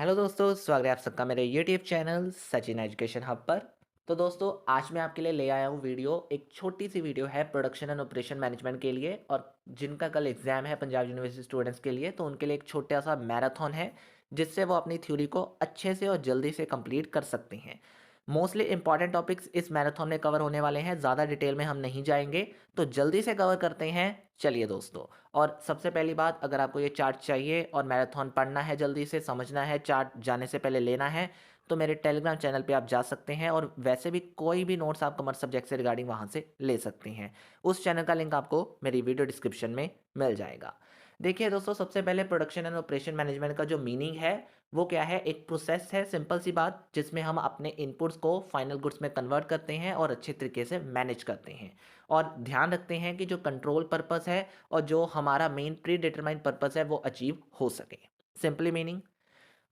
Hello दोस्तों, स्वागत है आप सबका मेरे YouTube channel Sachin education hub पर। तो दोस्तों, आज मैं आपके लिए ले आया हूँ वीडियो। एक छोटी सी वीडियो है प्रोडक्शन एंड ऑपरेशन मैनेजमेंट के लिए, और जिनका कल एग्जाम है पंजाब यूनिवर्सिटी स्टूडेंट्स के लिए, तो उनके लिए एक छोटा सा मैराथन है जिससे वो अपनी थ्योरी को अच्छे से और जल्दी से कंप्लीट कर सकते हैं। मोस्टली इंपॉर्टेंट टॉपिक्स इस मैराथन में कवर होने वाले हैं, ज़्यादा डिटेल में हम नहीं जाएंगे, तो जल्दी से कवर करते हैं। चलिए दोस्तों, और सबसे पहली बात, अगर आपको ये चार्ट चाहिए और मैराथन पढ़ना है, जल्दी से समझना है, चार्ट जाने से पहले लेना है, तो मेरे टेलीग्राम चैनल पे आप जा सकते हैं, और वैसे भी कोई भी नोट्स आप कॉमर्स सब्जेक्ट से रिगार्डिंग वहाँ से ले सकते हैं। उस चैनल का लिंक आपको मेरी वीडियो डिस्क्रिप्शन में मिल जाएगा। देखिए दोस्तों, सबसे पहले प्रोडक्शन एंड ऑपरेशन मैनेजमेंट का जो मीनिंग है वो क्या है। एक प्रोसेस है, सिंपल सी बात, जिसमें हम अपने इनपुट्स को फाइनल गुड्स में कन्वर्ट करते हैं और अच्छे तरीके से मैनेज करते हैं, और ध्यान रखते हैं कि जो कंट्रोल पर्पस है और जो हमारा मेन प्री डिटरमाइंड पर्पस है वो अचीव हो सके। Simply meaning.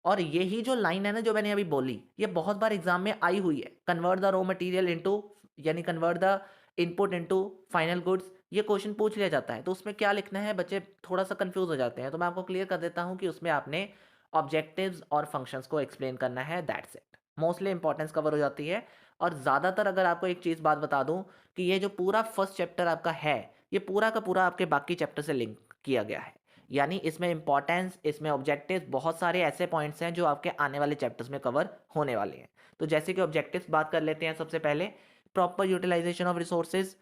और यही जो लाइन है ना जो मैंने अभी बोली, ये बहुत बार एग्जाम में आई हुई है। Convert the raw material into, यानी convert the input into final goods, ये क्वेश्चन पूछ लिया जाता है। तो उसमें क्या लिखना है, बच्चे थोड़ा सा कंफ्यूज हो जाते हैं, तो मैं आपको क्लियर कर देता हूँ कि उसमें आपने ऑब्जेक्टिव्स और फंक्शंस को एक्सप्लेन करना है, that's it. Mostly importance cover हो जाती है। और ज़्यादातर अगर आपको एक चीज़ बात बता दूं, कि ये जो पूरा फर्स्ट चैप्टर आपका है, ये पूरा का पूरा आपके बाकी चैप्टर से लिंक किया गया है। यानी इसमें इंपॉर्टेंस, इसमें ऑब्जेक्टिव्स, बहुत सारे ऐसे पॉइंट्स हैं जो आपके आने वाले चैप्टर्स में कवर होने वाले हैं। तो जैसे कि ऑब्जेक्टिव्स बात कर लेते हैं। सबसे पहले प्रॉपर यूटिलाइजेशन ऑफ रिसोर्सेज।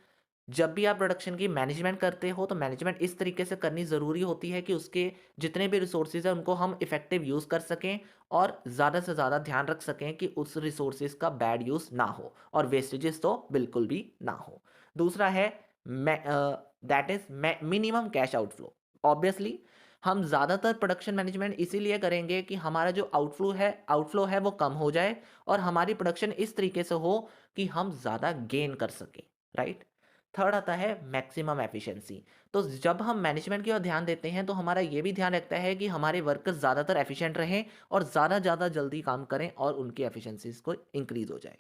जब भी आप प्रोडक्शन की मैनेजमेंट करते हो तो मैनेजमेंट इस तरीके से करनी ज़रूरी होती है कि उसके जितने भी रिसोर्सेज हैं उनको हम इफेक्टिव यूज़ कर सकें, और ज़्यादा से ज़्यादा ध्यान रख सकें कि उस रिसोर्सेज का बैड यूज़ ना हो, और वेस्टेजेस तो बिल्कुल भी ना हो। दूसरा है that is minimum cash outflow. Obviously हम ज़्यादातर प्रोडक्शन मैनेजमेंट इसीलिए करेंगे कि हमारा जो आउटफ्लो है वो कम हो जाए, और हमारी प्रोडक्शन इस तरीके से हो कि हम ज़्यादा गेन कर सकें, राइट। थर्ड आता है मैक्सिमम एफिशिएंसी। तो जब हम मैनेजमेंट की ओर ध्यान देते हैं तो हमारा ये भी ध्यान रखता है कि हमारे वर्कर्स ज़्यादातर एफिशिएंट रहें और ज़्यादा जल्दी काम करें और उनकी एफिशिएंसीज को इंक्रीज हो जाए।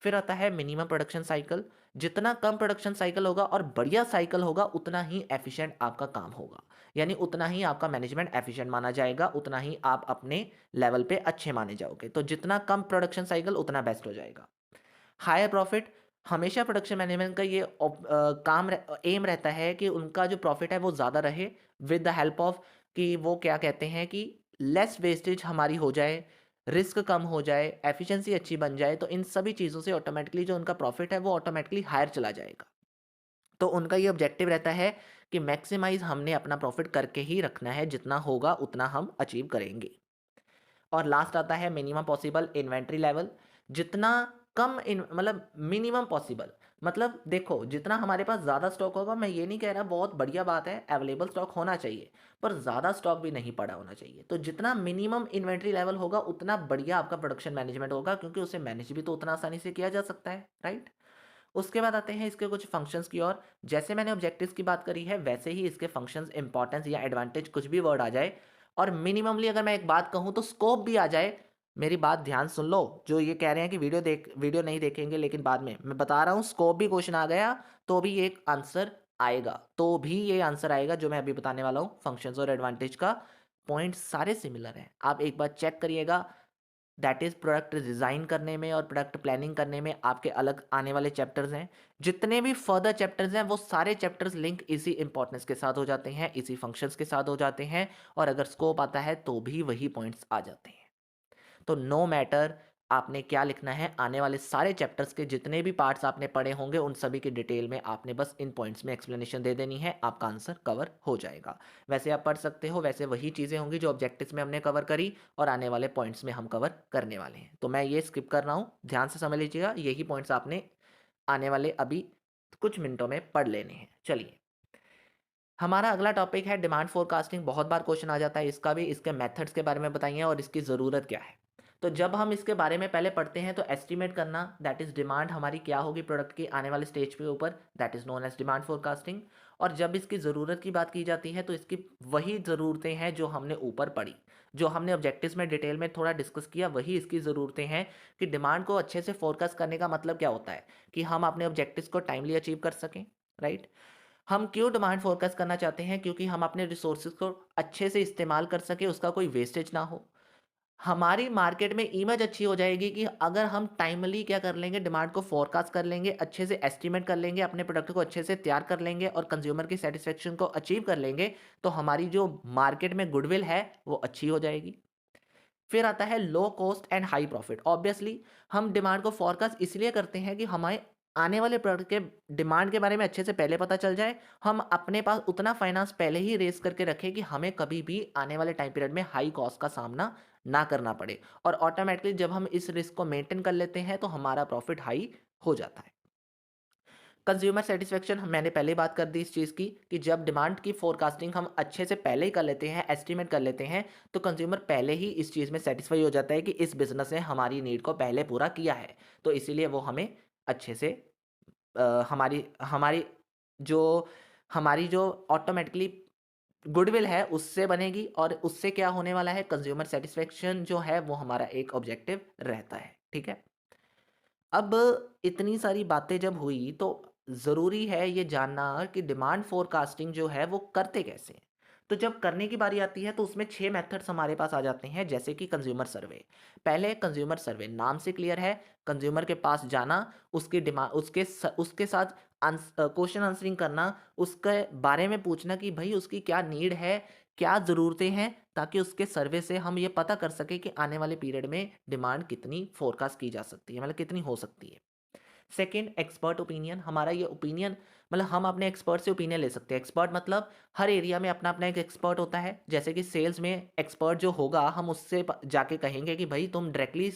फिर आता है मिनिमम प्रोडक्शन साइकिल। जितना कम प्रोडक्शन साइकिल होगा और बढ़िया साइकिल होगा, उतना ही एफिशिएंट आपका काम होगा, यानी उतना ही आपका मैनेजमेंट एफिशिएंट माना जाएगा, उतना ही आप अपने लेवल पे अच्छे माने जाओगे। तो जितना कम प्रोडक्शन साइकिल उतना बेस्ट हो जाएगा। Higher profit. हमेशा प्रोडक्शन मैनेजमेंट का ये एम रहता है कि उनका जो प्रॉफिट है वो ज़्यादा रहे, विद द हेल्प ऑफ, कि वो क्या कहते हैं कि लेस वेस्टेज हमारी हो जाए, रिस्क कम हो जाए, एफिशिएंसी अच्छी बन जाए, तो इन सभी चीज़ों से ऑटोमेटिकली जो उनका प्रॉफिट है वो ऑटोमेटिकली हायर चला जाएगा। तो उनका ये ऑब्जेक्टिव रहता है कि मैक्सिमाइज हमने अपना प्रॉफिट करके ही रखना है, जितना होगा उतना हम अचीव करेंगे। और लास्ट आता है मिनिमम पॉसिबल इन्वेंट्री लेवल। जितना कम इन मतलब मिनिमम पॉसिबल, मतलब देखो, जितना हमारे पास ज़्यादा स्टॉक होगा, मैं ये नहीं कह रहा बहुत बढ़िया बात है, अवेलेबल स्टॉक होना चाहिए, पर ज़्यादा स्टॉक भी नहीं पड़ा होना चाहिए। तो जितना मिनिमम इन्वेंट्री लेवल होगा उतना बढ़िया आपका प्रोडक्शन मैनेजमेंट होगा, क्योंकि उसे मैनेज भी तो उतना आसानी से किया जा सकता है, राइट। उसके बाद आते हैं इसके कुछ फंक्शंस की ओर। जैसे मैंने ऑब्जेक्टिव्स की बात करी है, वैसे ही इसके फंक्शंस, इंपॉर्टेंस या एडवांटेज, कुछ भी वर्ड आ जाए, और मिनिममली अगर मैं एक बात कहूँ तो स्कोप भी आ जाए। मेरी बात ध्यान सुन लो, जो ये कह रहे हैं कि वीडियो नहीं देखेंगे, लेकिन बाद में मैं बता रहा हूँ, स्कोप भी क्वेश्चन आ गया तो भी एक आंसर आएगा, तो भी ये आंसर आएगा जो मैं अभी बताने वाला हूँ। फंक्शंस और एडवांटेज का पॉइंट सारे सिमिलर हैं, आप एक बार चेक करिएगा। दैट इज़ प्रोडक्ट डिज़ाइन करने में और प्रोडक्ट प्लानिंग करने में आपके अलग आने वाले चैप्टर्स हैं। जितने भी फर्दर चैप्टर्स हैं वो सारे चैप्टर्स लिंक इसी इंपॉर्टेंस के साथ हो जाते हैं, इसी फंक्शंस के साथ हो जाते हैं, और अगर स्कोप आता है तो भी वही पॉइंट्स आ जाते हैं। तो नो मैटर आपने क्या लिखना है, आने वाले सारे चैप्टर्स के जितने भी पार्ट्स आपने पढ़े होंगे उन सभी की डिटेल में आपने बस इन पॉइंट्स में एक्सप्लेनेशन दे देनी है, आपका आंसर कवर हो जाएगा। वैसे आप पढ़ सकते हो, वैसे वही चीज़ें होंगी जो ऑब्जेक्टिव्स में हमने कवर करी और आने वाले पॉइंट्स में हम कवर करने वाले हैं। तो मैं ये स्किप कर रहा हूँ, ध्यान से समझ लीजिएगा, यही पॉइंट्स आपने आने वाले अभी कुछ मिनटों में पढ़ लेने हैं। चलिए, हमारा अगला टॉपिक है डिमांड फोरकास्टिंग। बहुत बार क्वेश्चन आ जाता है इसका भी, इसके मेथड्स के बारे में बताइए और इसकी ज़रूरत क्या है। तो जब हम इसके बारे में पहले पढ़ते हैं तो एस्टिमेट करना, दैट इज़ डिमांड हमारी क्या होगी प्रोडक्ट की आने वाले स्टेज के ऊपर, that is known as demand forecasting. और जब इसकी ज़रूरत की बात की जाती है तो इसकी वही ज़रूरतें हैं जो हमने ऊपर पढ़ी, जो हमने ऑब्जेक्टिव्स में डिटेल में थोड़ा डिस्कस किया, वही इसकी ज़रूरतें हैं। कि डिमांड को अच्छे से फोरकास्ट करने का मतलब क्या होता है, कि हम अपने ऑब्जेक्टिव्स को टाइमली अचीव कर सकें, राइट। हम क्यों डिमांड फोरकास्ट करना चाहते हैं, क्योंकि हम अपने रिसोर्सेज को अच्छे से इस्तेमाल कर सकें, उसका कोई वेस्टेज ना हो। हमारी मार्केट में इमेज अच्छी हो जाएगी कि अगर हम टाइमली क्या कर लेंगे, डिमांड को फोरकास्ट कर लेंगे, अच्छे से एस्टिमेट कर लेंगे, अपने प्रोडक्ट को अच्छे से तैयार कर लेंगे और कंज्यूमर की सेटिस्फेक्शन को अचीव कर लेंगे, तो हमारी जो मार्केट में गुडविल है वो अच्छी हो जाएगी। फिर आता है low cost and high profit. Obviously हम डिमांड को फोरकास्ट इसलिए करते हैं कि हमारे आने वाले प्रोडक्ट के डिमांड के बारे में अच्छे से पहले पता चल जाए, हम अपने पास उतना फाइनेंस पहले ही रेस करके रखें कि हमें कभी भी आने वाले टाइम पीरियड में हाई कॉस्ट का सामना ना करना पड़े, और ऑटोमेटिकली जब हम इस रिस्क को मेंटेन कर लेते हैं तो हमारा प्रॉफिट हाई हो जाता है। कंज्यूमर सेटिस्फेक्शन मैंने पहले बात कर दी इस चीज़ की कि जब डिमांड की फोरकास्टिंग हम अच्छे से पहले ही कर लेते हैं, एस्टिमेट कर लेते हैं, तो कंज्यूमर पहले ही इस चीज़ में सेटिस्फाई हो जाता है कि इस बिजनेस ने हमारी नीड को पहले पूरा किया है, तो इसीलिए वो हमें अच्छे से हमारी हमारी जो हमारी जो ऑटोमेटिकली गुडविल है उससे बनेगी, और उससे क्या होने वाला है, कंज्यूमर सेटिस्फेक्शन जो है वो हमारा एक ऑब्जेक्टिव रहता है। ठीक है। अब इतनी सारी बातें जब हुई तो ज़रूरी है ये जानना कि डिमांड फोरकास्टिंग जो है वो करते कैसे हैं। तो जब करने की बारी आती है तो उसमें 6 मेथड्स हमारे पास आ जाते हैं, जैसे कि कंज्यूमर सर्वे। पहले कंज्यूमर सर्वे नाम से क्लियर है, कंज्यूमर के पास जाना, उसकी डिमांड उसके साथ क्वेश्चन आंसरिंग करना, उसके बारे में पूछना कि भाई उसकी क्या नीड है, क्या ज़रूरतें हैं, ताकि उसके सर्वे से हम ये पता कर सकें कि आने वाले पीरियड में डिमांड कितनी फोरकास्ट की जा सकती है, मतलब कितनी हो सकती है। Second, expert opinion. हमारा ये ओपिनियन, मतलब हम अपने एक्सपर्ट से ओपिनियन ले सकते हैं। एक्सपर्ट मतलब हर एरिया में अपना अपना एक एक्सपर्ट होता है। जैसे कि सेल्स में एक्सपर्ट जो होगा, हम उससे जाके कहेंगे कि भाई तुम डायरेक्टली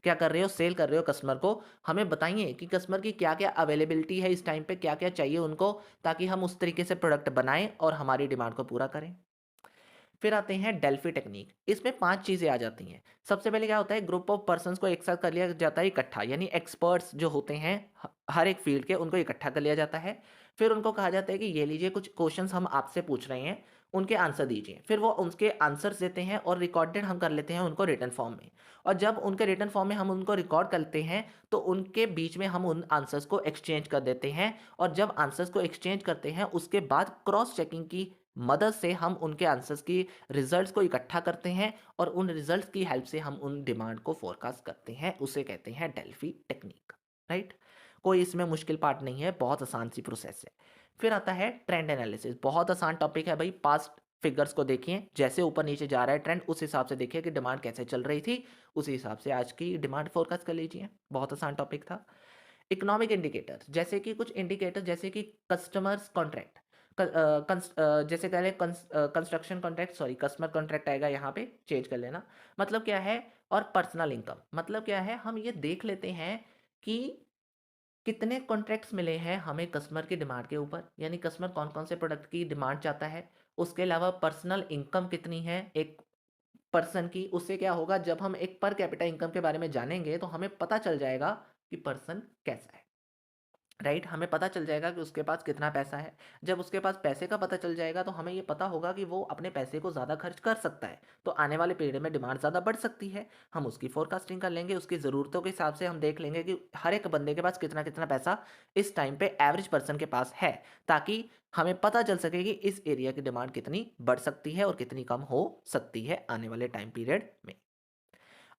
क्या कर रहे हो, सेल कर रहे हो कस्टमर को, हमें बताइए कि कस्टमर की क्या क्या अवेलेबिलिटी है इस टाइम पे, क्या क्या चाहिए उनको, ताकि हम उस तरीके से प्रोडक्ट बनाएं और हमारी डिमांड को पूरा करें। फिर आते हैं डेल्फी टेक्निक। इसमें 5 चीज़ें आ जाती हैं। सबसे पहले क्या होता है, ग्रुप ऑफ पर्सन्स को एक साथ कर लिया जाता है इकट्ठा, यानी एक्सपर्ट्स जो होते हैं हर एक फील्ड के, उनको इकट्ठा कर लिया जाता है। फिर उनको कहा जाता है कि ये लीजिए कुछ क्वेश्चंस हम आपसे पूछ रहे हैं, उनके आंसर दीजिए। फिर वो उनके आंसर्स देते हैं और रिकॉर्डेड हम कर लेते हैं उनको रिटन फॉर्म में। और जब उनके रिटन फॉर्म में हम उनको रिकॉर्ड करते हैं तो उनके बीच में हम उन आंसर्स को एक्सचेंज कर देते हैं, और जब आंसर्स को एक्सचेंज करते हैं उसके बाद क्रॉस चेकिंग की मदद से हम उनके आंसर्स की रिजल्ट्स को इकट्ठा करते हैं, और उन रिजल्ट्स की हेल्प से हम उन डिमांड को फोरकास्ट करते हैं। उसे कहते हैं डेल्फी टेक्निक। राइट। कोई इसमें मुश्किल पार्ट नहीं है, बहुत आसान सी प्रोसेस है। फिर आता है ट्रेंड एनालिसिस। बहुत आसान टॉपिक है भाई। पास्ट फिगर्स को देखिए, जैसे ऊपर नीचे जा रहा है ट्रेंड, उस हिसाब से देखिए कि डिमांड कैसे चल रही थी, उसी हिसाब से आज की डिमांड फोरकास्ट कर लीजिए। बहुत आसान टॉपिक था। इकोनॉमिक इंडिकेटर, जैसे कि कुछ इंडिकेटर, जैसे कि कस्टमर्स कॉन्ट्रैक्ट, जैसे कह रहे construction contract, sorry customer contract आएगा यहाँ पे, चेंज कर लेना। मतलब क्या है, और पर्सनल इनकम मतलब क्या है, हम ये देख लेते हैं कि कितने कॉन्ट्रैक्ट्स मिले हैं हमें कस्टमर की डिमांड के ऊपर, यानी कस्टमर कौन कौन से प्रोडक्ट की डिमांड चाहता है। उसके अलावा पर्सनल इनकम कितनी है एक पर्सन की। उससे क्या होगा, जब हम एक पर कैपिटा इनकम के बारे में जानेंगे तो हमें पता चल जाएगा कि पर्सन कैसा है। राइट, हमें पता चल जाएगा कि उसके पास कितना पैसा है। जब उसके पास पैसे का पता चल जाएगा तो हमें ये पता होगा कि वो अपने पैसे को ज़्यादा खर्च कर सकता है, तो आने वाले पीरियड में डिमांड ज़्यादा बढ़ सकती है। हम उसकी फोरकास्टिंग कर लेंगे, उसकी ज़रूरतों के हिसाब से हम देख लेंगे कि हर एक बंदे के पास कितना कितना पैसा इस टाइम पे एवरेज पर्सन के पास है, ताकि हमें पता चल सके कि इस एरिया की डिमांड कितनी बढ़ सकती है और कितनी कम हो सकती है आने वाले टाइम पीरियड में।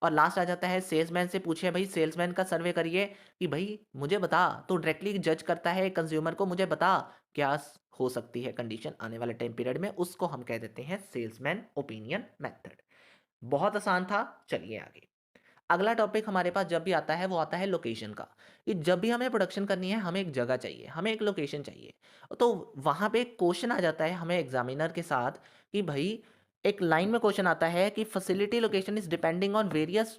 और लास्ट आ जाता है सेल्समैन से पूछिए, भाई सेल्समैन का सर्वे करिए कि भाई मुझे बता, तो डायरेक्टली जज करता है कंज्यूमर को, मुझे बता क्या हो सकती है कंडीशन आने वाले टाइम पीरियड में, उसको हम कह देते हैं सेल्समैन ओपिनियन मेथड। बहुत आसान था। चलिए आगे। अगला टॉपिक हमारे पास जब भी आता है वो आता है लोकेशन का, कि जब भी हमें प्रोडक्शन करनी है हमें एक जगह चाहिए, हमें एक लोकेशन चाहिए। तो वहाँ पे एक क्वेश्चन आ जाता है हमें एग्जामिनर के साथ कि भाई, एक लाइन में क्वेश्चन आता है कि facility location is depending on various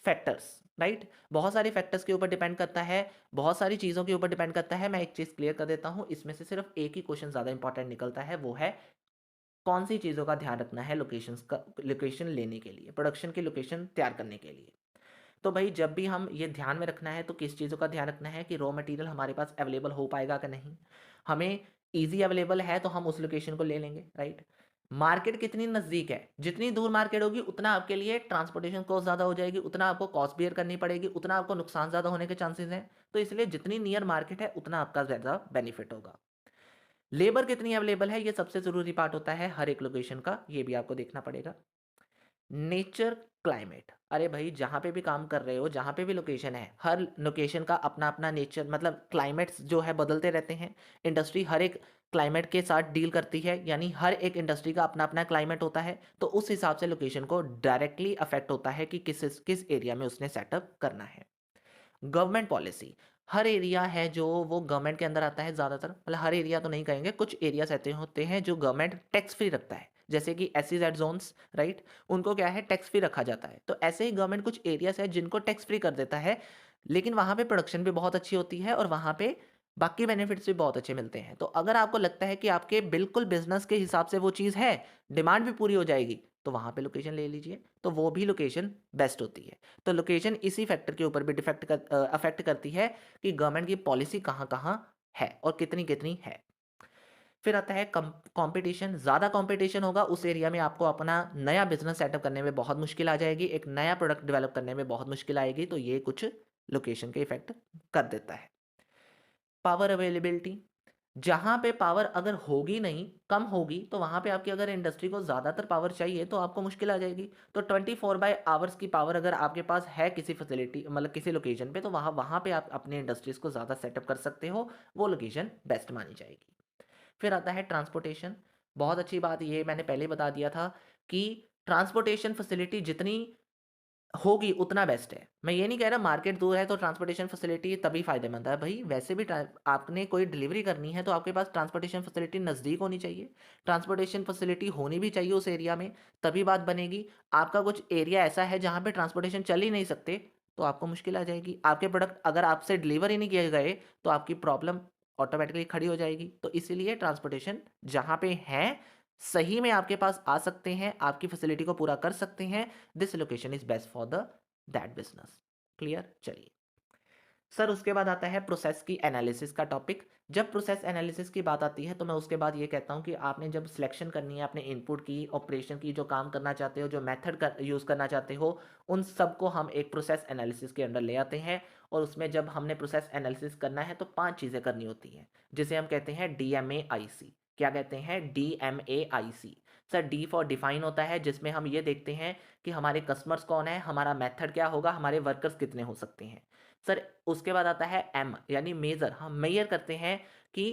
factors. Right, बहुत सारे फैक्टर्स के ऊपर डिपेंड करता है, बहुत सारी चीज़ों के ऊपर डिपेंड करता है। मैं एक चीज़ क्लियर कर देता हूँ, इसमें से सिर्फ एक ही क्वेश्चन ज़्यादा इंपॉर्टेंट निकलता है, वो है कौन सी चीज़ों का ध्यान रखना है लोकेशंस का, लोकेशन लेने के लिए, प्रोडक्शन की लोकेशन तैयार करने के लिए। तो भाई जब भी हम ये ध्यान में रखना है तो किस चीज़ों का ध्यान रखना है कि रॉ मटेरियल हमारे पास अवेलेबल हो पाएगा कि नहीं। हमें ईजी अवेलेबल है तो हम उस लोकेशन को ले लेंगे। राइट, मार्केट कितनी नज़दीक है, जितनी दूर मार्केट होगी उतना आपके लिए ट्रांसपोर्टेशन कॉस्ट ज़्यादा हो जाएगी, उतना आपको कॉस्ट बियर करनी पड़ेगी, उतना आपको नुकसान ज़्यादा होने के चांसेस हैं। तो इसलिए जितनी नियर मार्केट है उतना आपका ज़्यादा बेनिफिट होगा। लेबर कितनी अवेलेबल है, ये सबसे ज़रूरी पार्ट होता है हर एक लोकेशन का, ये भी आपको देखना पड़ेगा। नेचर, क्लाइमेट, अरे भाई जहाँ पे भी काम कर रहे हो, जहाँ पे भी लोकेशन है, हर लोकेशन का अपना अपना नेचर, मतलब क्लाइमेट्स जो है बदलते रहते हैं। इंडस्ट्री हर एक क्लाइमेट के साथ डील करती है, यानी हर एक इंडस्ट्री का अपना अपना क्लाइमेट होता है, तो उस हिसाब से लोकेशन को डायरेक्टली अफेक्ट होता है कि किस एरिया में उसने सेटअप करना है। गवर्नमेंट पॉलिसी, हर एरिया है जो वो गवर्नमेंट के अंदर आता है ज़्यादातर, मतलब हर एरिया तो नहीं कहेंगे, कुछ एरियाज ऐसे होते हैं जो गवर्नमेंट टैक्स फ्री रखता है, जैसे कि SEZ जोन्स, राइट, उनको क्या है, टैक्स फ्री रखा जाता है। तो ऐसे ही गवर्नमेंट कुछ एरियाज है जिनको टैक्स फ्री कर देता है, लेकिन वहाँ पे प्रोडक्शन भी बहुत अच्छी होती है और वहाँ पे बाकी बेनिफिट्स भी बहुत अच्छे मिलते हैं। तो अगर आपको लगता है कि आपके बिल्कुल बिजनेस के हिसाब से वो चीज़ है, डिमांड भी पूरी हो जाएगी, तो वहाँ पे लोकेशन ले लीजिए, तो वो भी लोकेशन बेस्ट होती है। तो लोकेशन इसी फैक्टर के ऊपर भी अफेक्ट करती है कि गवर्नमेंट की पॉलिसी कहाँ कहाँ है और कितनी कितनी है। फिर आता है कंपटीशन, ज़्यादा कंपटीशन होगा उस एरिया में, आपको अपना नया बिजनेस सेटअप करने में बहुत मुश्किल आ जाएगी, एक नया प्रोडक्ट डेवलप करने में बहुत मुश्किल आएगी, तो ये कुछ लोकेशन के इफेक्ट कर देता है। पावर अवेलेबिलिटी, जहाँ पे पावर अगर होगी नहीं, कम होगी, तो वहाँ पे आपकी अगर इंडस्ट्री को ज़्यादातर पावर चाहिए तो आपको मुश्किल आ जाएगी। तो 24/आवर्स की पावर अगर आपके पास है किसी फैसिलिटी, मतलब किसी लोकेशन पे, तो वहाँ वहाँ पे आप अपनी इंडस्ट्रीज़ को ज़्यादा सेटअप कर सकते हो, वो लोकेशन बेस्ट मानी जाएगी। फिर आता है ट्रांसपोर्टेशन, बहुत अच्छी बात, ये मैंने पहले ही बता दिया था कि ट्रांसपोर्टेशन फैसिलिटी जितनी होगी उतना बेस्ट है। मैं ये नहीं कह रहा मार्केट दूर है तो ट्रांसपोर्टेशन फैसिलिटी तभी फ़ायदेमंद है। भई वैसे भी आपने कोई डिलीवरी करनी है तो आपके पास ट्रांसपोर्टेशन फैसिलिटी नज़दीक होनी चाहिए। ट्रांसपोर्टेशन फैसिलिटी होनी भी चाहिए उस एरिया में, तभी बात बनेगी। आपका कुछ एरिया ऐसा है जहाँ पे ट्रांसपोर्टेशन चल ही नहीं सकते, तो आपको मुश्किल आ जाएगी। आपके प्रोडक्ट अगर आपसे डिलीवर ही नहीं किए गए, तो आपकी प्रॉब्लम ऑटोमैटिकली खड़ी हो जाएगी। तो इसीलिए ट्रांसपोर्टेशन जहाँ पे है, सही में आपके पास आ सकते हैं, आपकी फैसिलिटी को पूरा कर सकते हैं, this location is best for the that business. Clear? चलिए सर, उसके बाद आता है प्रोसेस की एनालिसिस का टॉपिक। जब प्रोसेस एनालिसिस की बात आती है तो मैं उसके बाद ये कहता हूँ कि आपने जब सिलेक्शन करनी है अपने इनपुट की, ऑपरेशन की, जो काम करना चाहते हो, जो मेथड यूज़ करना चाहते हो, उन सबको हम एक प्रोसेस एनालिसिस के अंडर ले आते हैं। और उसमें जब हमने प्रोसेस एनालिसिस करना है तो 5 चीज़ें करनी होती हैं, जिसे हम कहते हैं DMAIC। क्या कहते हैं? DMAIC। Sir, D for define होता है, जिसमें हम ये देखते हैं कि हमारे कस्टमर्स कौन है, हमारा मेथड क्या होगा, हमारे वर्कर्स कितने हो सकते हैं। सर, उसके बाद आता है एम, यानी मेजर, हम मेजर करते हैं कि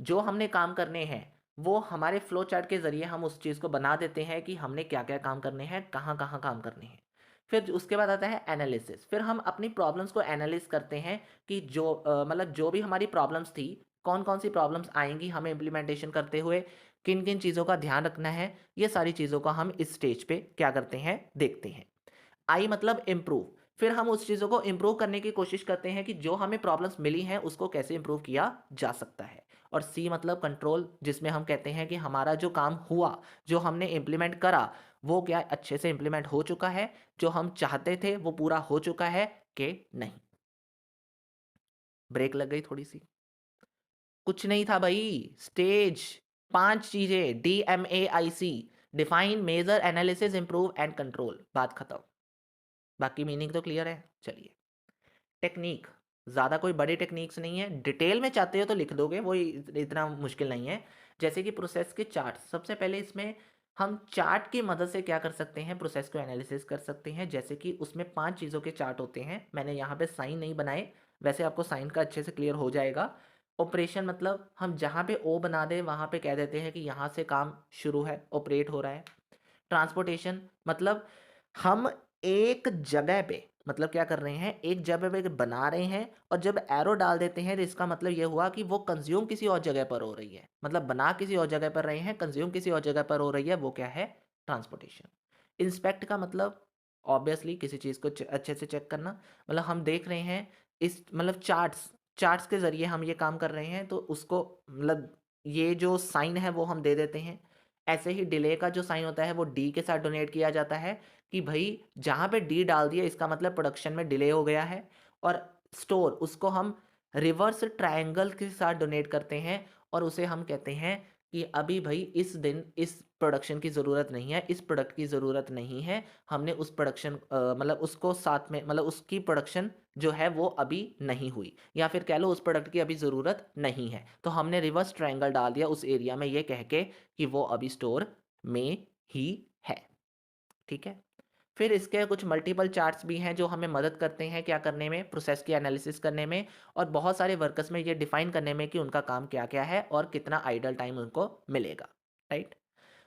जो हमने काम करने हैं वो हमारे फ्लो चार्ट के ज़रिए हम उस चीज़ को बना देते हैं कि हमने क्या क्या काम करने हैं, कहाँ कहाँ काम करने हैं। फिर उसके बाद आता है एनालिसिस, फिर हम अपनी प्रॉब्लम्स को एनालिस करते हैं कि जो मतलब जो भी हमारी प्रॉब्लम्स थी, कौन कौन सी प्रॉब्लम्स आएंगी हमें इम्प्लीमेंटेशन करते हुए, किन किन चीज़ों का ध्यान रखना है, ये सारी चीज़ों का हम इस स्टेज पे क्या करते हैं, देखते हैं। आई मतलब इम्प्रूव, फिर हम उस चीज़ों को इम्प्रूव करने की कोशिश करते हैं कि जो हमें प्रॉब्लम्स मिली हैं उसको कैसे इम्प्रूव किया जा सकता है। और सी मतलब कंट्रोल, जिसमें हम कहते हैं कि हमारा जो काम हुआ, जो हमने इम्प्लीमेंट करा, वो क्या अच्छे से इम्प्लीमेंट हो चुका है, जो हम चाहते थे वो पूरा हो चुका है कि नहीं। ब्रेक लग गई थोड़ी सी, कुछ नहीं था भाई। स्टेज, 5 चीजें, DMAIC, define, measure, analysis, improve and control, बात खत्म। बाकी मीनिंग तो क्लियर है। चलिए, टेक्नीक, ज़्यादा कोई बड़ी टेक्निक्स नहीं है, डिटेल में चाहते हो तो लिख दोगे, वो इतना मुश्किल नहीं है। जैसे कि प्रोसेस के चार्ट, सबसे पहले इसमें हम चार्ट की मदद से क्या कर सकते हैं, प्रोसेस को एनालिसिस कर सकते हैं। जैसे कि उसमें 5 चीज़ों के चार्ट होते हैं, मैंने यहाँ पे साइन नहीं बनाए, वैसे आपको साइन का अच्छे से क्लियर हो जाएगा। ऑपरेशन मतलब हम जहाँ पे ओ बना दें वहाँ पे कह देते हैं कि यहाँ से काम शुरू है, ऑपरेट हो रहा है। ट्रांसपोर्टेशन मतलब हम एक जगह पे, मतलब क्या कर रहे हैं, एक जगह पे बना रहे हैं और जब एरो डाल देते हैं तो इसका मतलब ये हुआ कि वो कंज्यूम किसी और जगह पर हो रही है, मतलब बना किसी और जगह पर रहे हैं, कंज्यूम किसी और जगह पर हो रही है, वो क्या है, ट्रांसपोर्टेशन। इंस्पेक्ट का मतलब ऑब्वियसली किसी चीज़ को अच्छे से चेक करना, मतलब हम देख रहे हैं इस, मतलब चार्ट्स, चार्ट्स के ज़रिए हम ये काम कर रहे हैं, तो उसको मतलब ये जो साइन है वो हम दे देते हैं। ऐसे ही डिले का जो साइन होता है वो डी के साथ डोनेट किया जाता है कि भाई जहाँ पे डी डाल दिया इसका मतलब प्रोडक्शन में डिले हो गया है। और स्टोर, उसको हम रिवर्स ट्रायंगल के साथ डोनेट करते हैं और उसे हम कहते हैं कि अभी भाई इस दिन इस प्रोडक्शन की ज़रूरत नहीं है, इस प्रोडक्ट की ज़रूरत नहीं है, हमने उस प्रोडक्शन मतलब उसको साथ में, मतलब उसकी प्रोडक्शन जो है वो अभी नहीं हुई, या फिर कह लो उस प्रोडक्ट की अभी ज़रूरत नहीं है, तो हमने रिवर्स ट्रायंगल डाल दिया उस एरिया में, ये कह के कि वो अभी स्टोर में ही है। ठीक है। फिर इसके कुछ मल्टीपल चार्ट्स भी हैं जो हमें मदद करते हैं क्या करने में, प्रोसेस की एनालिसिस करने में, और बहुत सारे वर्कर्स में ये डिफाइन करने में कि उनका काम क्या क्या है और कितना आइडल टाइम उनको मिलेगा, राइट।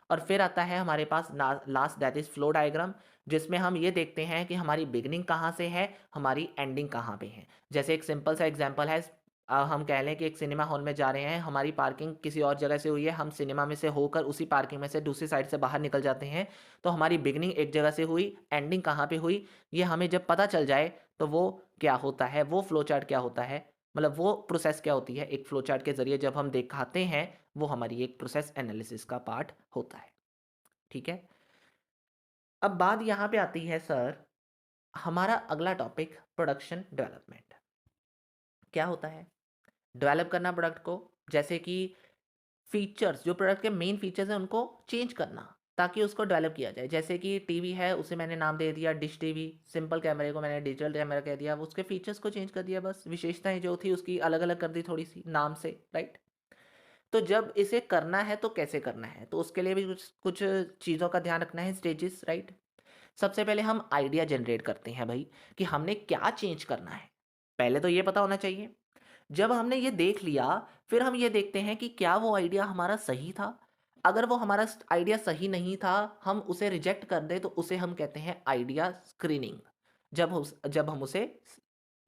और फिर आता है हमारे पास last, that is flow diagram, जिसमें हम ये देखते हैं कि हमारी बिगनिंग कहाँ से है, हमारी एंडिंग कहाँ पे है। जैसे एक सिंपल सा एग्जांपल है, हम कह लें कि एक सिनेमा हॉल में जा रहे हैं, हमारी पार्किंग किसी और जगह से हुई है, हम सिनेमा में से होकर उसी पार्किंग में से दूसरी साइड से बाहर निकल जाते हैं, तो हमारी बिगनिंग एक जगह से हुई, एंडिंग कहाँ पे हुई, ये हमें जब पता चल जाए तो वो क्या होता है, वो फ्लो चार्ट क्या होता है, मतलब वो प्रोसेस क्या होती है, एक फ्लो चार्ट के जरिए जब हम दिखाते हैं, वो हमारी एक प्रोसेस एनालिसिस का पार्ट होता है। ठीक है। अब बात यहाँ पे आती है सर, हमारा अगला टॉपिक प्रोडक्शन डेवलपमेंट। क्या होता है डेवलप करना प्रोडक्ट को, जैसे कि फीचर्स, जो प्रोडक्ट के मेन फीचर्स हैं उनको चेंज करना ताकि उसको डेवलप किया जाए। जैसे कि टीवी है, उसे मैंने नाम दे दिया डिश टीवी, सिंपल कैमरे को मैंने डिजिटल कैमरा कह दिया, उसके फीचर्स को चेंज कर दिया, बस विशेषताएं जो थी उसकी अलग अलग कर दी थोड़ी सी नाम से, राइट। तो जब इसे करना है तो कैसे करना है, तो उसके लिए भी कुछ कुछ चीज़ों का ध्यान रखना है, स्टेजेस, राइट। सबसे पहले हम आइडिया जनरेट करते हैं भाई कि हमने क्या चेंज करना है, पहले तो ये पता होना चाहिए। जब हमने ये देख लिया, फिर हम ये देखते हैं कि क्या वो आइडिया हमारा सही था। अगर वो हमारा आइडिया सही नहीं था, हम उसे रिजेक्ट कर दें, तो उसे हम कहते हैं आइडिया स्क्रीनिंग। जब हम उसे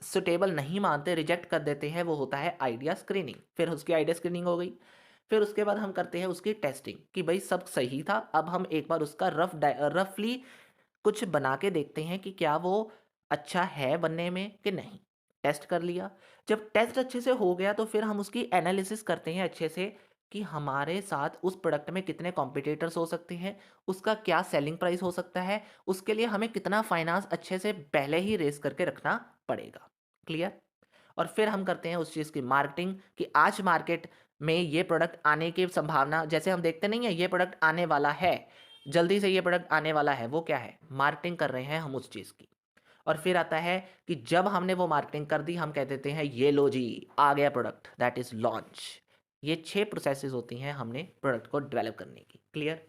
सुटेबल नहीं मानते, रिजेक्ट कर देते हैं, वो होता है आइडिया स्क्रीनिंग। फिर उसकी आइडिया स्क्रीनिंग हो गई, फिर उसके बाद हम करते हैं उसकी टेस्टिंग कि भाई सब सही था। अब हम एक बार उसका रफली कुछ बना के देखते हैं कि क्या वो अच्छा है बनने में कि नहीं। टेस्ट कर लिया, जब टेस्ट अच्छे से हो गया तो फिर हम उसकी एनालिसिस करते हैं अच्छे से कि हमारे साथ उस प्रोडक्ट में कितने कॉम्पिटिटर्स हो सकते हैं, उसका क्या सेलिंग प्राइस हो सकता है, उसके लिए हमें कितना फाइनेंस अच्छे से पहले ही रेस करके रखना पड़ेगा। क्लियर। और फिर हम करते हैं उस चीज़ की मार्केटिंग कि आज मार्केट में ये प्रोडक्ट आने की संभावना, जैसे हम देखते नहीं है ये प्रोडक्ट आने वाला है, जल्दी से ये प्रोडक्ट आने वाला है, वो क्या है, मार्केटिंग कर रहे हैं हम उस चीज़ की। और फिर आता है कि जब हमने वो मार्केटिंग कर दी, हम कह देते हैं ये लो जी आ गया प्रोडक्ट, दैट इज लॉन्च। ये 6 प्रोसेसेस होती हैं हमने प्रोडक्ट को डेवलप करने की। क्लियर।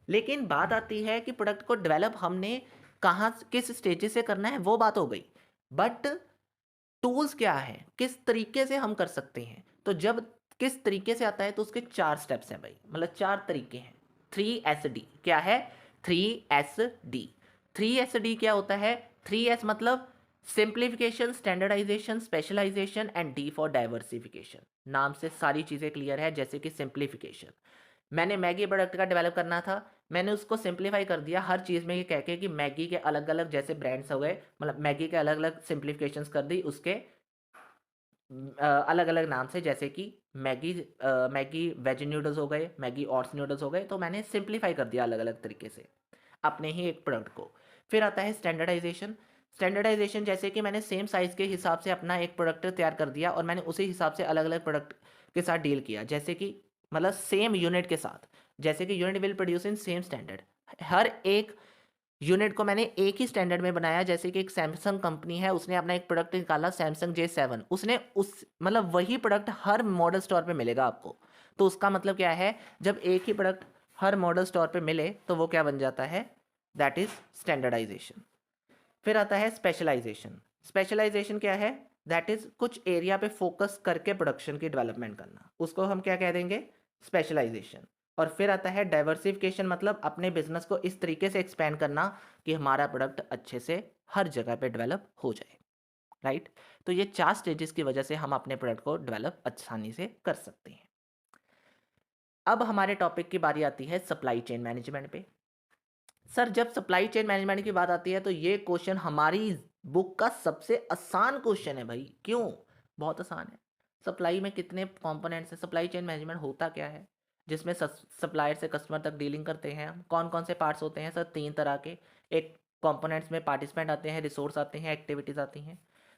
लेकिन बात आती है कि प्रोडक्ट को डेवलप हमने कहाँ किस स्टेजेस से करना है, वो बात हो गई, बट टूल्स क्या है, किस तरीके से हम कर सकते हैं। तो जब किस तरीके से आता है तो उसके 4 स्टेप्स हैं भाई, मतलब 4 तरीके हैं। 3SD क्या है, 3SD। 3SD क्या होता है, 3S मतलब simplification, standardisation, specialisation and D for diversification. नाम से सारी चीज़ें क्लियर है। जैसे कि सिंप्लीफिकेशन, मैंने मैगी प्रोडक्ट का डेवलप करना था, मैंने उसको सिंप्लीफाई कर दिया हर चीज़ में ये कह के कि मैगी के अलग अलग जैसे ब्रांड्स हो गए, मतलब मैगी के अलग अलग सिंप्लीफिकेशंस कर दी उसके अलग अलग नाम से, जैसे कि मैगी वेज नूडल्स हो गए, मैगी ऑट्स नूडल्स हो गए, तो मैंने सिंप्लीफाई कर दिया अलग अलग तरीके से अपने ही एक प्रोडक्ट को। फिर आता है स्टैंडर्डाइजेशन। स्टैंडर्डाइजेशन जैसे कि मैंने सेम साइज़ के हिसाब से अपना एक प्रोडक्ट तैयार कर दिया और मैंने उसी हिसाब से अलग अलग प्रोडक्ट के साथ डील किया, जैसे कि मतलब सेम यूनिट के साथ, जैसे कि unit will produce in same standard. हर एक यूनिट को मैंने एक ही स्टैंडर्ड में बनाया। जैसे कि एक सैमसंग कंपनी है, उसने अपना एक प्रोडक्ट निकाला सैमसंग J7, उसने उस मतलब वही प्रोडक्ट हर मॉडल स्टोर पे मिलेगा आपको। तो उसका मतलब क्या है, जब एक ही प्रोडक्ट हर मॉडल स्टोर पे मिले तो वो क्या बन जाता है, दैट इज स्टैंडर्डाइजेशन। फिर आता है स्पेशलाइजेशन। स्पेशलाइजेशन क्या है, दैट इज कुछ एरिया पे फोकस करके प्रोडक्शन की डेवलपमेंट करना, उसको हम क्या कह देंगे, स्पेशलाइजेशन। और फिर आता है डाइवर्सिफिकेशन, मतलब अपने बिजनेस को इस तरीके से एक्सपेंड करना कि हमारा प्रोडक्ट अच्छे से हर जगह पे डेवलप हो जाए, राइट। तो ये 4 स्टेजेस की वजह से हम अपने प्रोडक्ट को डेवलप आसानी से कर सकते हैं। अब हमारे टॉपिक की बारी आती है सप्लाई चेन मैनेजमेंट पे। सर जब सप्लाई चेन मैनेजमेंट की बात आती है तो ये क्वेश्चन हमारी बुक का सबसे आसान क्वेश्चन है भाई। क्यों, बहुत आसान है। सप्लाई में कितने कंपोनेंट्स हैं, सप्लाई चेन मैनेजमेंट होता क्या है, जिसमें सप्लायर से कस्टमर तक डीलिंग करते हैं हम। कौन कौन से पार्ट्स होते हैं सर, 3 तरह के। एक कंपोनेंट्स में पार्टिसिपेंट आते हैं, रिसोर्स आते हैं, एक्टिविटीज़ आती हैं।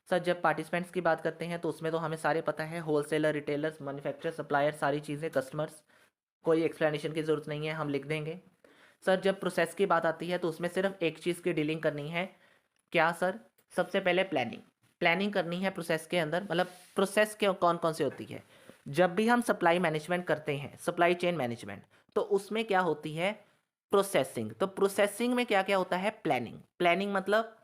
सर जब पार्टिसिपेंट्स की बात करते हैं तो उसमें तो हमें सारे पता है, होलसेलर, रिटेलर्स, मैन्युफैक्चरर, सप्लायर, सारी चीज़ें, कस्टमर्स, कोई एक्सप्लेनेशन की ज़रूरत नहीं है, हम लिख देंगे। सर जब प्रोसेस की बात आती है तो उसमें सिर्फ एक चीज़ की डीलिंग करनी है, क्या सर, सबसे पहले प्लानिंग। प्लानिंग करनी है प्रोसेस के अंदर, मतलब प्रोसेस के कौन कौन सी होती है। जब भी हम सप्लाई मैनेजमेंट करते हैं, सप्लाई चेन मैनेजमेंट, तो उसमें क्या होती है, प्रोसेसिंग। तो प्रोसेसिंग में क्या क्या होता है? प्लानिंग। प्लानिंग मतलब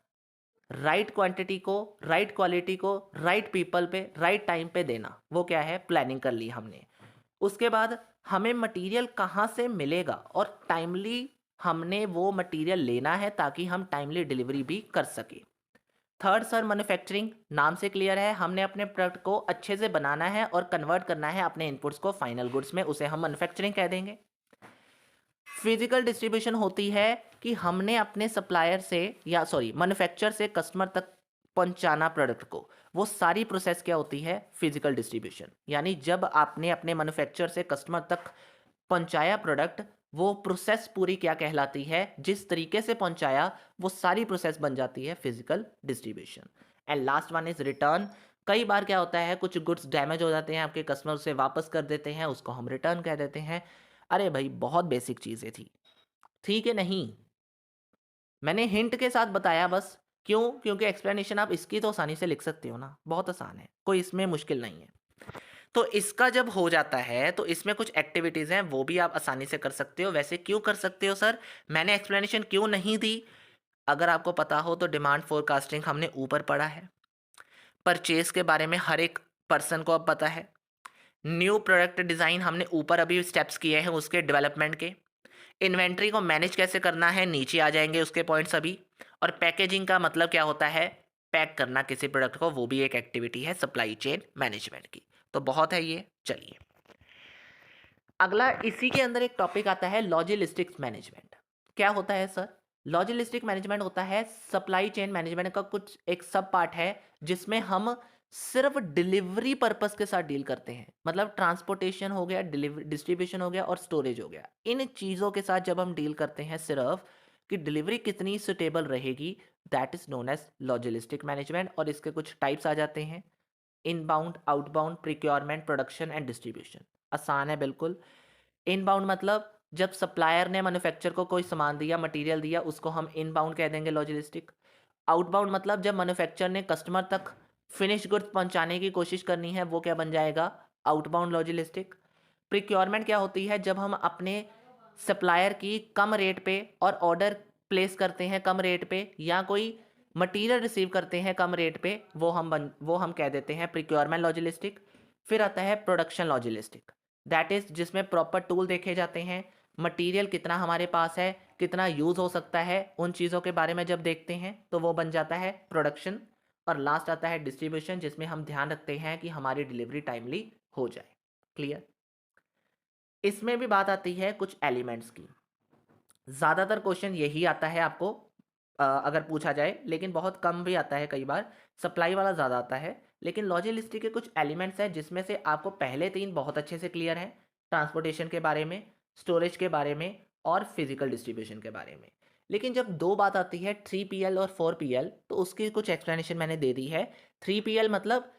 राइट क्वांटिटी को, राइट क्वालिटी को, राइट पीपल पे, राइट टाइम पे देना, वो क्या है? प्लानिंग कर ली हमने। उसके बाद हमें मटेरियल कहाँ से मिलेगा और टाइमली हमने वो मटेरियल लेना है ताकि हम टाइमली डिलीवरी भी कर सके। Third sir, manufacturing. नाम से क्लियर है, हमने अपने प्रोडक्ट को अच्छे से बनाना है और कन्वर्ट करना है अपने इनपुट्स को फाइनल गुड्स में, उसे हम मैन्युफैक्चरिंग कह देंगे। फिजिकल डिस्ट्रीब्यूशन होती है कि हमने अपने सप्लायर से या मैन्युफैक्चर से कस्टमर तक पहुंचाना प्रोडक्ट को, वो सारी प्रोसेस क्या होती है? Physical distribution. यानी जब आपने अपने मैन्युफैक्चर से कस्टमर तक पहुंचाया प्रोडक्ट, वो प्रोसेस पूरी क्या कहलाती है? जिस तरीके से पहुंचाया वो सारी प्रोसेस बन जाती है physical distribution. And last one is return. कई बार क्या होता है, कुछ गुड्स डैमेज हो जाते हैं, आपके कस्टमर उसे वापस कर देते हैं, उसको हम रिटर्न कह देते हैं। अरे भाई बहुत बेसिक चीज़ें थी, ठीक है? नहीं, मैंने हिंट के साथ बताया बस। क्यों? क्योंकि एक्सप्लेनेशन आप इसकी तो आसानी से लिख सकते हो ना, बहुत आसान है, कोई इसमें मुश्किल नहीं है। तो इसका जब हो जाता है तो इसमें कुछ एक्टिविटीज़ हैं, वो भी आप आसानी से कर सकते हो। वैसे क्यों कर सकते हो सर? मैंने एक्सप्लेनेशन क्यों नहीं दी? अगर आपको पता हो तो डिमांड फोरकास्टिंग हमने ऊपर पढ़ा है, परचेज के बारे में हर एक पर्सन को अब पता है, न्यू प्रोडक्ट डिज़ाइन हमने ऊपर अभी स्टेप्स किए हैं उसके डेवलपमेंट के, इन्वेंट्री को मैनेज कैसे करना है नीचे आ जाएंगे उसके पॉइंट्स अभी, और पैकेजिंग का मतलब क्या होता है? पैक करना किसी प्रोडक्ट को, वो भी एक एक्टिविटी है सप्लाई चेन मैनेजमेंट की। तो बहुत है ये। चलिए अगला इसी के अंदर एक टॉपिक आता है लॉजिस्टिक्स मैनेजमेंट। क्या होता है सर? लॉजिस्टिक मैनेजमेंट होता है सप्लाई चेन मैनेजमेंट का कुछ एक सब पार्ट है, जिसमें हम सिर्फ डिलीवरी पर्पस के साथ डील करते हैं। मतलब ट्रांसपोर्टेशन हो गया, डिलीवरी डिस्ट्रीब्यूशन हो गया और स्टोरेज हो गया। इन चीज़ों के साथ जब हम डील करते हैं सिर्फ कि डिलीवरी कितनी सुटेबल रहेगी, that is known as logistic management. और इसके कुछ टाइप्स आ जाते हैं, inbound, outbound, procurement, production and distribution. आसान है बिल्कुल। इनबाउंड मतलब जब सप्लायर ने मैन्युफैक्चर को कोई सामान दिया, मटेरियल दिया, उसको हम इनबाउंड कह देंगे, लॉजिस्टिक। आउटबाउंड मतलब जब मैन्युफैक्चर ने कस्टमर तक फिनिश गुड्स पहुंचाने की कोशिश करनी है, वो क्या बन जाएगा? Outbound logistic. प्रिक्योरमेंट क्या होती है? जब हम अपने सप्लायर की कम रेट पे और ऑर्डर प्लेस करते हैं कम रेट पे, या कोई मटेरियल रिसीव करते हैं कम रेट पे, वो हम कह देते हैं प्रिक्योरमेंट लॉजिस्टिक। फिर आता है प्रोडक्शन लॉजिस्टिक, दैट इज जिसमें प्रॉपर टूल देखे जाते हैं, मटेरियल कितना हमारे पास है, कितना यूज़ हो सकता है, उन चीज़ों के बारे में जब देखते हैं तो वो बन जाता है प्रोडक्शन। और लास्ट आता है डिस्ट्रीब्यूशन, जिसमें हम ध्यान रखते हैं कि हमारी डिलीवरी टाइमली हो जाए। क्लियर? इसमें भी बात आती है कुछ एलिमेंट्स की। ज़्यादातर क्वेश्चन यही आता है आपको अगर पूछा जाए, लेकिन बहुत कम भी आता है, कई बार सप्लाई वाला ज़्यादा आता है। लेकिन लॉजिस्टिक के कुछ एलिमेंट्स हैं जिसमें से आपको पहले 3 बहुत अच्छे से क्लियर हैं, ट्रांसपोर्टेशन के बारे में, स्टोरेज के बारे में और फिजिकल डिस्ट्रीब्यूशन के बारे में। लेकिन जब 2 बात आती है 3PL और 4PL, तो उसकी कुछ एक्सप्लेनेशन मैंने दे दी है। 3PL मतलब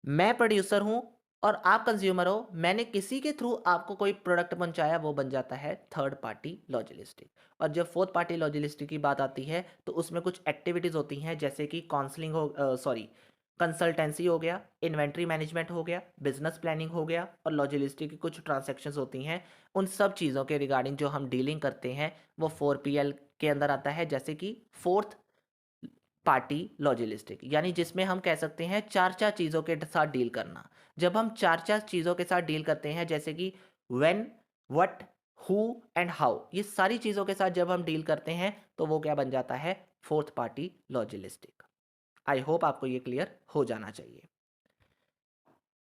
मैं प्रोड्यूसर हूँ और आप कंज्यूमर हो, मैंने किसी के थ्रू आपको कोई प्रोडक्ट पहुंचाया, वो बन जाता है थर्ड पार्टी लॉजिस्टिक। और जब फोर्थ पार्टी लॉजिस्टिक की बात आती है तो उसमें कुछ एक्टिविटीज़ होती हैं, जैसे कि काउंसलिंग कंसल्टेंसी हो गया, इन्वेंट्री मैनेजमेंट हो गया, बिजनेस प्लानिंग हो गया, और लॉजिस्टिक की कुछ ट्रांजैक्शंस होती हैं। उन सब चीज़ों के रिगार्डिंग जो हम डीलिंग करते हैं वो 4PL के अंदर आता है, जैसे कि फोर्थ पार्टी लॉजिस्टिक, यानी जिसमें हम कह सकते हैं 4 चीज़ों के साथ डील करना। जब हम 4 चीज़ों के साथ डील करते हैं, जैसे कि when, what, who and how, ये सारी चीज़ों के साथ जब हम डील करते हैं तो वो क्या बन जाता है? Fourth party logistic. I hope आपको ये क्लियर हो जाना चाहिए।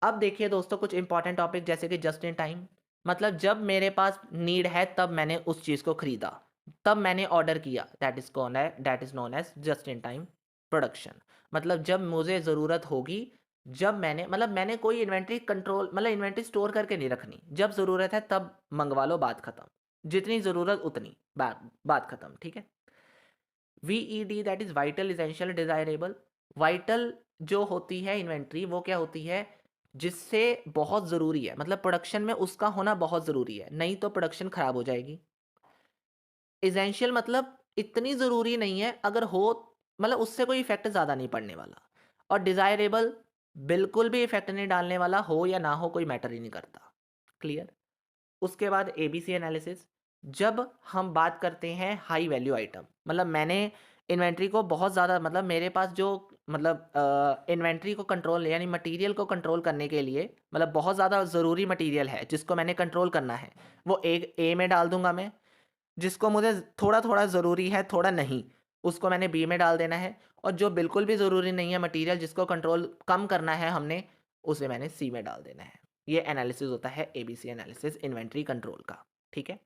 अब देखिए दोस्तों कुछ इंपॉर्टेंट टॉपिक, जैसे कि जस्ट इन टाइम। मतलब जब मेरे पास नीड है तब मैंने उस चीज़ को खरीदा, तब मैंने ऑर्डर किया, that is known as just in time production. मतलब जब मुझे ज़रूरत होगी, जब मैंने कोई इन्वेंट्री कंट्रोल, मतलब इन्वेंट्री स्टोर करके नहीं रखनी, जब ज़रूरत है तब मंगवा लो, बात खत्म। जितनी ज़रूरत उतनी, बात खत्म, ठीक है? VED that is vital, essential, desirable. Vital जो होती है इन्वेंट्री, वो क्या होती है? जिससे बहुत ज़रूरी है, मतलब प्रोडक्शन में उसका होना बहुत ज़रूरी है, नहीं तो प्रोडक्शन ख़राब हो जाएगी। इसेंशियल मतलब इतनी ज़रूरी नहीं है, अगर हो मतलब उससे कोई इफेक्ट ज़्यादा नहीं पड़ने वाला। और डिज़ायरेबल बिल्कुल भी इफेक्ट नहीं डालने वाला, हो या ना हो कोई मैटर ही नहीं करता। क्लियर? उसके बाद ABC एनालिसिस। जब हम बात करते हैं हाई वैल्यू आइटम, मतलब मैंने इन्वेंट्री को बहुत ज़्यादा, मतलब मेरे पास जो इन्वेंट्री को कंट्रोल यानी मटेरियल को कंट्रोल करने के लिए मतलब बहुत ज़्यादा ज़रूरी मटेरियल है जिसको मैंने कंट्रोल करना है, वो एक ए में डाल दूंगा मैं। जिसको मुझे थोड़ा थोड़ा ज़रूरी है, थोड़ा नहीं, उसको मैंने बी में डाल देना है। और जो बिल्कुल भी ज़रूरी नहीं है मटेरियल, जिसको कंट्रोल कम करना है हमने, उसे मैंने सी में डाल देना है। ये एनालिसिस होता है एबीसी एनालिसिस इन्वेंट्री कंट्रोल का। ठीक है।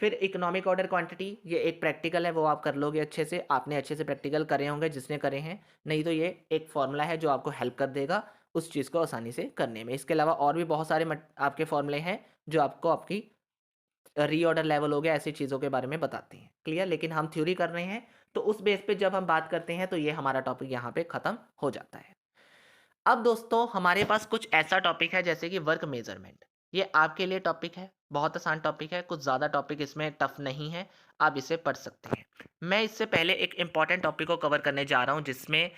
फिर इकोनॉमिक ऑर्डर क्वांटिटी, ये एक प्रैक्टिकल है, वो आप कर लोगे अच्छे से, आपने अच्छे से प्रैक्टिकल करे होंगे जिसने करे हैं, नहीं तो ये एक फॉर्मूला है जो आपको हेल्प कर देगा उस चीज़ को आसानी से करने में। इसके अलावा और भी बहुत सारे आपके फॉर्मूले हैं जो आपको आपकी रीऑर्डर लेवल हो गया, ऐसी चीज़ों के बारे में बताते हैं। क्लियर? लेकिन हम थ्योरी कर रहे हैं तो उस बेस पे जब हम बात करते हैं तो ये हमारा टॉपिक यहाँ पे ख़त्म हो जाता है। अब दोस्तों हमारे पास कुछ ऐसा टॉपिक है जैसे कि वर्क मेजरमेंट। ये आपके लिए टॉपिक है, बहुत आसान टॉपिक है, कुछ ज़्यादा टॉपिक इसमें टफ नहीं है, आप इसे पढ़ सकते हैं। मैं इससे पहले एक इंपॉर्टेंट टॉपिक को कवर करने जा रहा हूँ जिसमें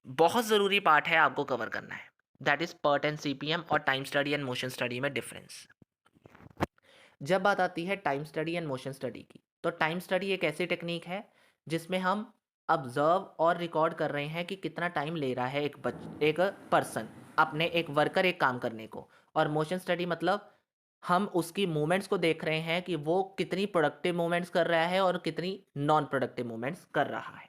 बहुत ज़रूरी पार्ट है आपको कवर करना है, that is PERT and CPM और time study and motion study में डिफरेंस। जब बात आती है time study and motion study की, तो टाइम स्टडी एक ऐसी टेक्निक है जिसमें हम ऑब्जर्व और रिकॉर्ड कर रहे हैं कि कितना टाइम ले रहा है एक पर्सन, अपने एक वर्कर एक काम करने को। और मोशन स्टडी मतलब हम उसकी मूवमेंट्स को देख रहे हैं कि वो कितनी प्रोडक्टिव मूवमेंट्स कर रहा है और कितनी नॉन प्रोडक्टिव मूवमेंट्स कर रहा है।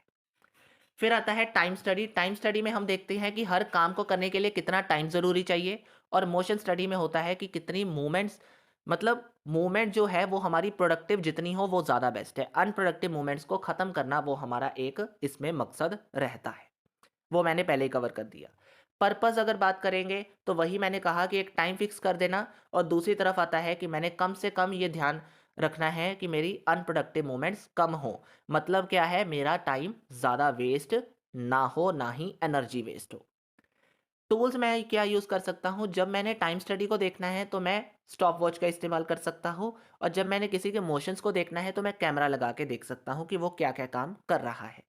फिर आता है टाइम स्टडी। टाइम स्टडी में हम देखते हैं कि हर काम को करने के लिए कितना टाइम ज़रूरी चाहिए। और मोशन स्टडी में होता है कि कितनी मूवमेंट्स, मतलब मूवमेंट जो है वो हमारी प्रोडक्टिव जितनी हो वो ज़्यादा बेस्ट है। अनप्रोडक्टिव मूवमेंट्स को ख़त्म करना वो हमारा एक इसमें मकसद रहता है, वो मैंने पहले ही कवर कर दिया। पर्पस अगर बात करेंगे तो वही मैंने कहा कि एक टाइम फिक्स कर देना, और दूसरी तरफ आता है कि मैंने कम से कम ये ध्यान रखना है कि मेरी अनप्रोडक्टिव मूवमेंट्स कम हो। मतलब क्या है, मेरा टाइम ज़्यादा वेस्ट ना हो, ना ही एनर्जी वेस्ट हो। टूल्स मैं क्या यूज़ कर सकता हूँ, जब मैंने टाइम स्टडी को देखना है तो मैं स्टॉप वॉच का इस्तेमाल कर सकता हूँ, और जब मैंने किसी के मोशंस को देखना है तो मैं कैमरा लगा के देख सकता हूँ कि वो क्या क्या काम कर रहा है।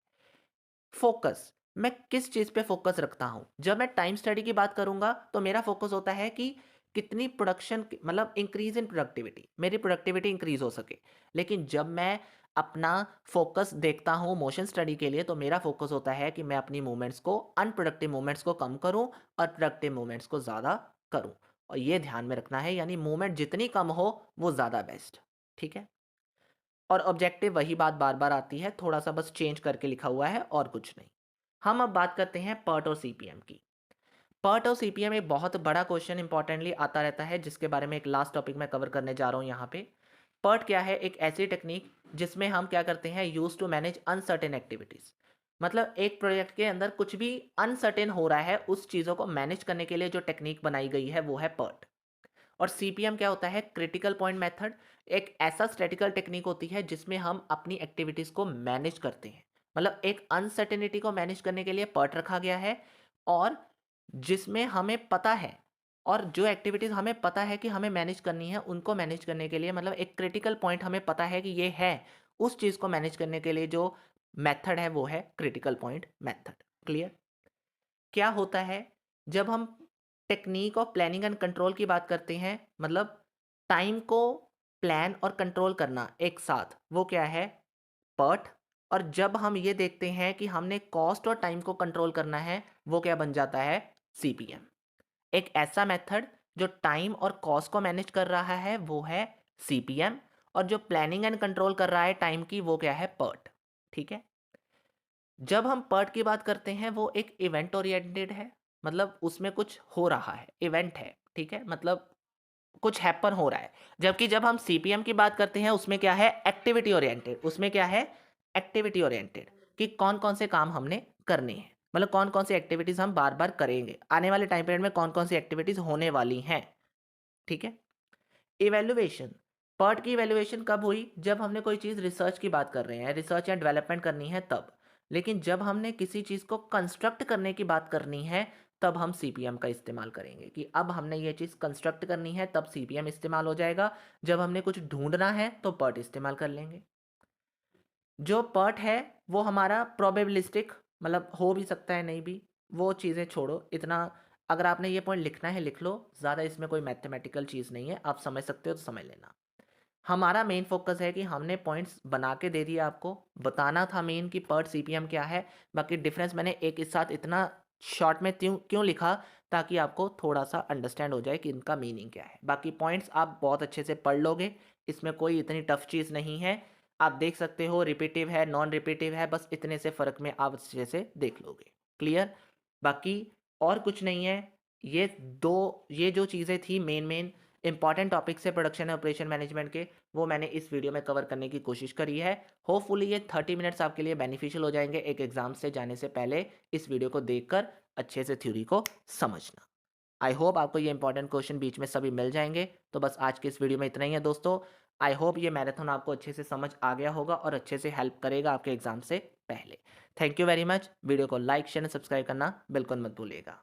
फोकस, मैं किस चीज़ पे फोकस रखता हूँ? जब मैं टाइम स्टडी की बात करूँगा तो मेरा फोकस होता है कि कितनी प्रोडक्शन मतलब इंक्रीज़ इन प्रोडक्टिविटी, मेरी प्रोडक्टिविटी इंक्रीज़ हो सके। लेकिन जब मैं अपना फोकस देखता हूँ मोशन स्टडी के लिए तो मेरा फोकस होता है कि मैं अपनी मूवमेंट्स को, अनप्रोडक्टिव मूवमेंट्स को कम करूँ और प्रोडक्टिव मूवमेंट्स को ज़्यादा करूँ। और ये ध्यान में रखना है, यानी मूवमेंट जितनी कम हो वो ज़्यादा बेस्ट। ठीक है? और ऑब्जेक्टिव वही बात बार-बार आती है, थोड़ा-सा बस चेंज करके लिखा हुआ है और कुछ नहीं। हम अब बात करते हैं पर्ट और सीपीएम की। पर्ट और सीपीएम एक बहुत बड़ा क्वेश्चन इंपॉर्टेंटली आता रहता है जिसके बारे में एक लास्ट टॉपिक मैं कवर करने जा रहा हूँ यहाँ पे। पर्ट क्या है? एक ऐसी टेक्निक जिसमें हम क्या करते हैं, use to manage uncertain activities. मतलब एक प्रोजेक्ट के अंदर कुछ भी अनसर्टेन हो रहा है, उस चीज़ों को मैनेज करने के लिए जो टेक्निक बनाई गई है वो है पर्ट। और सीपीएम क्या होता है? Critical point method. एक ऐसा स्टैटिकल टेक्निक होती है जिसमें हम अपनी एक्टिविटीज़ को मैनेज करते हैं। मतलब एक अनसर्टेनिटी को मैनेज करने के लिए पर्ट रखा गया है, और जिसमें हमें पता है, और जो एक्टिविटीज़ हमें पता है कि हमें मैनेज करनी है उनको मैनेज करने के लिए, मतलब एक क्रिटिकल पॉइंट हमें पता है कि ये है, उस चीज़ को मैनेज करने के लिए जो मेथड है वो है क्रिटिकल पॉइंट मेथड। क्लियर? क्या होता है जब हम technique of planning and control की बात करते हैं, मतलब टाइम को प्लान और कंट्रोल करना एक साथ, वो क्या है? पर्ट। और जब हम ये देखते हैं कि हमने कॉस्ट और टाइम को कंट्रोल करना है, वो क्या बन जाता है? सीपीएम। एक ऐसा मेथड जो टाइम और कॉस्ट को मैनेज कर रहा है वो है सीपीएम, और जो प्लानिंग एंड कंट्रोल कर रहा है टाइम की, वो क्या है? पर्ट। ठीक है। जब हम पर्ट की बात करते हैं वो एक इवेंट ओरिएंटेड है, मतलब उसमें कुछ हो रहा है, इवेंट है। ठीक है, मतलब कुछ हैपन हो रहा है। जबकि जब हम सीपीएम की बात करते हैं उसमें क्या है? Activity oriented. उसमें क्या है? एक्टिविटी ओरिएंटेड, कि कौन कौन से काम हमने करने हैं, मतलब कौन कौन सी एक्टिविटीज हम बार बार करेंगे, आने वाले टाइम पीरियड में कौन कौन सी एक्टिविटीज होने वाली हैं। ठीक है। इवैल्यूएशन, पर्ट की इवैल्यूएशन कब हुई? जब हमने कोई चीज़ रिसर्च की बात कर रहे हैं, रिसर्च या डेवलपमेंट करनी है तब। लेकिन जब हमने किसी चीज़ को कंस्ट्रक्ट करने की बात करनी है तब हम सीपीएम का इस्तेमाल करेंगे, कि अब हमने ये चीज़ कंस्ट्रक्ट करनी है तब सीपीएम इस्तेमाल हो जाएगा। जब हमने कुछ ढूंढना है तो पर्ट इस्तेमाल कर लेंगे। जो पर्ट है वो हमारा प्रोबेबिलिस्टिक, मतलब हो भी सकता है नहीं भी, वो चीज़ें छोड़ो इतना। अगर आपने ये पॉइंट लिखना है लिख लो, ज़्यादा इसमें कोई मैथमेटिकल चीज़ नहीं है, आप समझ सकते हो तो समझ लेना। हमारा मेन फ़ोकस है कि हमने पॉइंट्स बना के दे दिए आपको, बताना था मेन कि पर्ट सीपीएम क्या है, बाकी डिफ़रेंस मैंने एक इस साथ इतना शॉर्ट में क्यों क्यों लिखा ताकि आपको थोड़ा-सा अंडरस्टैंड हो जाए कि इनका मीनिंग क्या है। बाकी पॉइंट्स आप बहुत अच्छे से पढ़ लोगे, इसमें कोई इतनी टफ़ चीज़ नहीं है। आप देख सकते हो रिपिटिव है, नॉन रिपिटिव है, बस इतने से फ़र्क में आप अच्छे से देख लोगे। क्लियर? बाकी और कुछ नहीं है। ये जो चीज़ें थी मेन इम्पॉर्टेंट टॉपिक्स है प्रोडक्शन और ऑपरेशन मैनेजमेंट के, वो मैंने इस वीडियो में कवर करने की कोशिश करी है। होपफुली ये 30 मिनट्स आपके लिए बेनिफिशियल हो जाएँगे एक एग्ज़ाम से जाने से पहले इस वीडियो को देखकर अच्छे से थ्योरी को समझना। आई होप आपको ये इंपॉर्टेंट क्वेश्चन बीच में सभी मिल जाएँगे। तो बस आज के इस वीडियो में इतना ही है दोस्तों। आई होप ये मैराथन आपको अच्छे से समझ आ गया होगा और अच्छे से हेल्प करेगा आपके एग्ज़ाम से पहले। Thank you very much. Video को लाइक, शेयर एंड सब्सक्राइब करना बिल्कुल मत भूलिएगा।